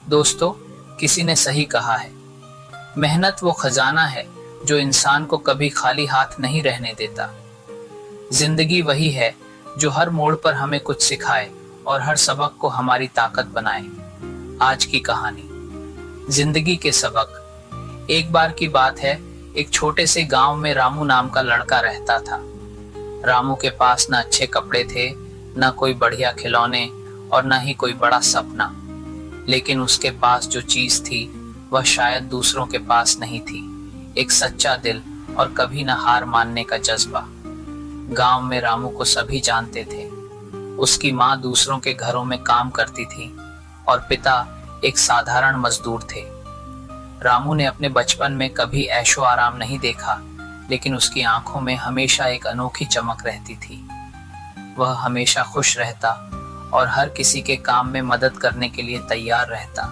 दोस्तों, किसी ने सही कहा है, मेहनत वो खजाना है जो इंसान को कभी खाली हाथ नहीं रहने देता। जिंदगी वही है जो हर मोड़ पर हमें कुछ सिखाए और हर सबक को हमारी ताकत बनाए। आज की कहानी, जिंदगी के सबक। एक बार की बात है, एक छोटे से गांव में रामू नाम का लड़का रहता था। रामू के पास न अच्छे कपड़े थे, न कोई बढ़िया खिलौने और न ही कोई बड़ा सपना। लेकिन उसके पास जो चीज थी वह शायद दूसरों के पास नहीं थी, एक सच्चा दिल और कभी न हार मानने का जज्बा। गांव में रामू को सभी जानते थे। उसकी माँ दूसरों के घरों में काम करती थी और पिता एक साधारण मजदूर थे। रामू ने अपने बचपन में कभी ऐशो आराम नहीं देखा, लेकिन उसकी आंखों में हमेशा एक अनोखी चमक रहती थी। वह हमेशा खुश रहता और हर किसी के काम में मदद करने के लिए तैयार रहता।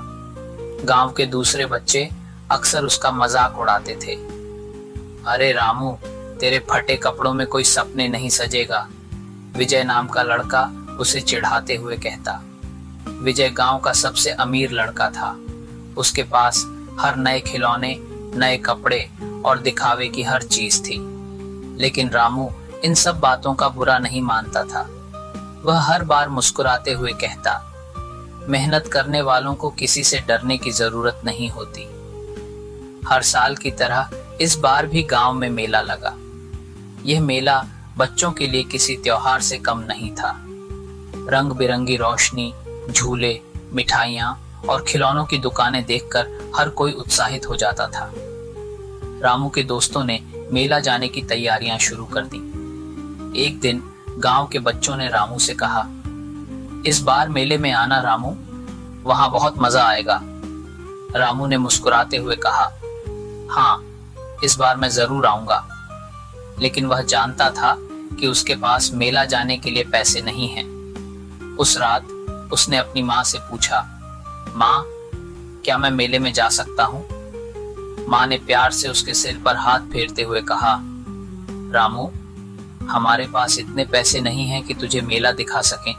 गांव के दूसरे बच्चे अक्सर उसका मजाक उड़ाते थे। अरे रामू, तेरे फटे कपड़ों में कोई सपने नहीं सजेगा, विजय नाम का लड़का उसे चिढ़ाते हुए कहता। विजय गांव का सबसे अमीर लड़का था। उसके पास हर नए खिलौने, नए कपड़े और दिखावे की हर चीज थी। लेकिन रामू इन सब बातों का बुरा नहीं मानता था। वह हर बार मुस्कुराते हुए कहता, मेहनत करने वालों को किसी से डरने की जरूरत नहीं होती। हर साल की तरह इस बार भी गांव में मेला लगा। यह मेला बच्चों के लिए किसी त्योहार से कम नहीं था। रंग बिरंगी रोशनी, झूले, मिठाइयाँ और खिलौनों की दुकानें देखकर हर कोई उत्साहित हो जाता था। रामू के दोस्तों ने मेला जाने की तैयारियां शुरू कर दी। एक दिन गांव के बच्चों ने रामू से कहा, इस बार मेले में आना रामू, वहां बहुत मजा आएगा। रामू ने मुस्कुराते हुए कहा, हाँ, इस बार मैं जरूर आऊंगा। लेकिन वह जानता था कि उसके पास मेला जाने के लिए पैसे नहीं हैं। उस रात उसने अपनी माँ से पूछा, माँ, क्या मैं मेले में जा सकता हूँ? माँ ने प्यार से उसके सिर पर हाथ फेरते हुए कहा, रामू, हमारे पास इतने पैसे नहीं हैं कि तुझे मेला दिखा सकें,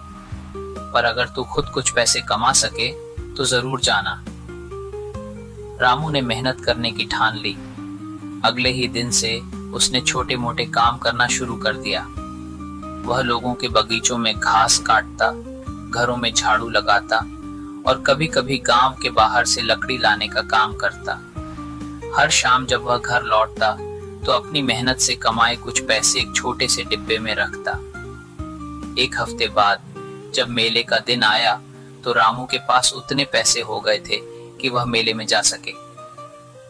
पर अगर तू खुद कुछ पैसे कमा सके तो जरूर जाना। रामू ने मेहनत करने की ठान ली। अगले ही दिन से उसने छोटे मोटे काम करना शुरू कर दिया। वह लोगों के बगीचों में घास काटता, घरों में झाड़ू लगाता और कभी कभी गांव के बाहर से लकड़ी लाने का काम करता। हर शाम जब वह घर लौटता तो अपनी मेहनत से कमाए कुछ पैसे एक छोटे से डिब्बे में रखता। एक हफ्ते बाद जब मेले का दिन आया तो रामू के पास उतने पैसे हो गए थे कि वह मेले में जा सके।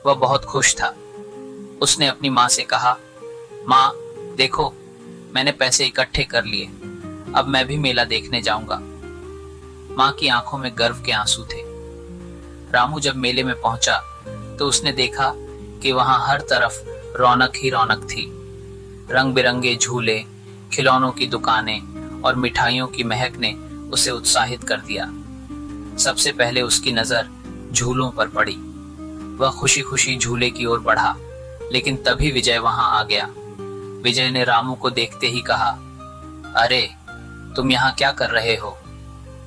वह बहुत खुश था। उसने अपनी माँ से कहा, माँ, देखो, मैंने पैसे इकट्ठे कर लिए, अब मैं भी मेला देखने जाऊंगा। माँ की आंखों में गर्व के आंसू थे। रामू जब मेले में पहुंचा तो उसने देखा कि वहां हर तरफ रौनक ही रौनक थी। रंग बिरंगे झूले, खिलौनों की दुकानें और मिठाइयों की महक ने उसे उत्साहित कर दिया। सबसे पहले उसकी नजर झूलों पर पड़ी। वह खुशी खुशी झूले की ओर बढ़ा, लेकिन तभी विजय वहां आ गया। विजय ने रामू को देखते ही कहा, अरे, तुम यहाँ क्या कर रहे हो?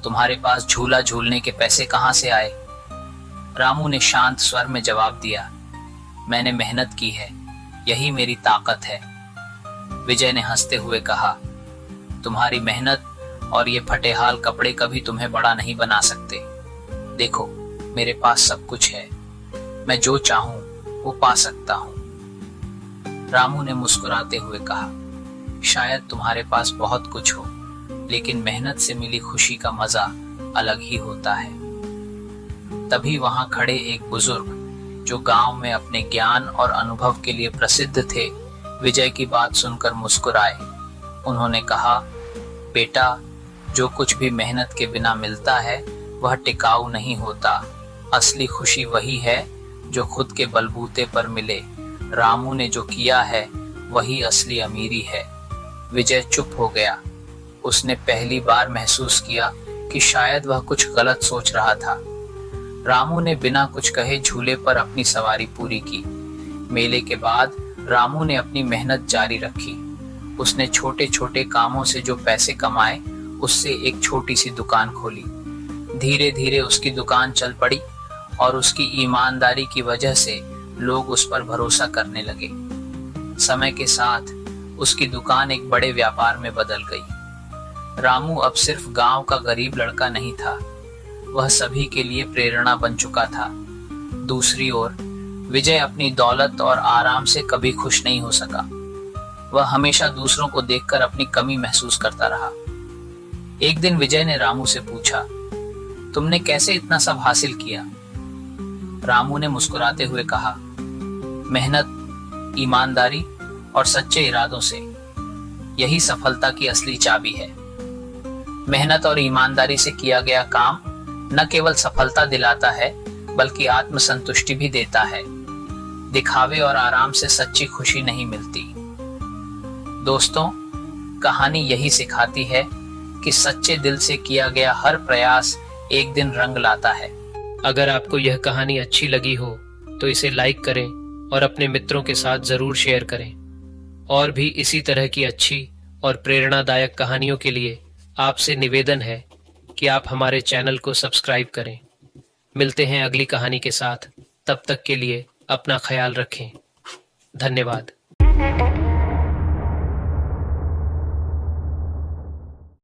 तुम्हारे पास झूला झूलने के पैसे कहाँ से आए? रामू ने शांत स्वर में जवाब दिया, मैंने मेहनत की है, यही मेरी ताकत है। विजय ने हंसते हुए कहा, तुम्हारी मेहनत और ये फटेहाल कपड़े कभी तुम्हें बड़ा नहीं बना सकते। देखो, मेरे पास सब कुछ है, मैं जो चाहूं वो पा सकता हूं। रामू ने मुस्कुराते हुए कहा, शायद तुम्हारे पास बहुत कुछ हो, लेकिन मेहनत से मिली खुशी का मजा अलग ही होता है। तभी वहां खड़े एक बुजुर्ग, जो गांव में अपने ज्ञान और अनुभव के लिए प्रसिद्ध थे, विजय की बात सुनकर मुस्कुराए। उन्होंने कहा, बेटा, जो कुछ भी मेहनत के बिना मिलता है वह टिकाऊ नहीं होता। असली खुशी वही है जो खुद के बलबूते पर मिले। रामू ने जो किया है वही असली अमीरी है। विजय चुप हो गया। उसने पहली बार महसूस किया कि शायद वह कुछ गलत सोच रहा था। रामू ने बिना कुछ कहे झूले पर अपनी सवारी पूरी की। मेले के बाद रामू ने अपनी मेहनत जारी रखी। उसने छोटे छोटे कामों से जो पैसे कमाए उससे एक छोटी सी दुकान खोली। धीरे धीरे उसकी दुकान चल पड़ी और उसकी ईमानदारी की वजह से लोग उस पर भरोसा करने लगे। समय के साथ उसकी दुकान एक बड़े व्यापार में बदल गई। रामू अब सिर्फ गांव का गरीब लड़का नहीं था, वह सभी के लिए प्रेरणा बन चुका था। दूसरी ओर विजय अपनी दौलत और आराम से कभी खुश नहीं हो सका। वह हमेशा दूसरों को देखकर अपनी कमी महसूस करता रहा। एक दिन विजय ने रामू से पूछा, तुमने कैसे इतना सब हासिल किया? रामू ने मुस्कुराते हुए कहा, मेहनत, ईमानदारी और सच्चे इरादों से। यही सफलता की असली चाबी है। मेहनत और ईमानदारी से किया गया काम न केवल सफलता दिलाता है बल्कि आत्मसंतुष्टि भी देता है। दिखावे और आराम से सच्ची खुशी नहीं मिलती। दोस्तों, कहानी यही सिखाती है कि सच्चे दिल से किया गया हर प्रयास एक दिन रंग लाता है। अगर आपको यह कहानी अच्छी लगी हो तो इसे लाइक करें और अपने मित्रों के साथ जरूर शेयर करें। और भी इसी तरह की अच्छी और प्रेरणादायक कहानियों के लिए आपसे निवेदन है कि आप हमारे चैनल को सब्सक्राइब करें। मिलते हैं अगली कहानी के साथ। तब तक के लिए अपना ख्याल रखें। धन्यवाद।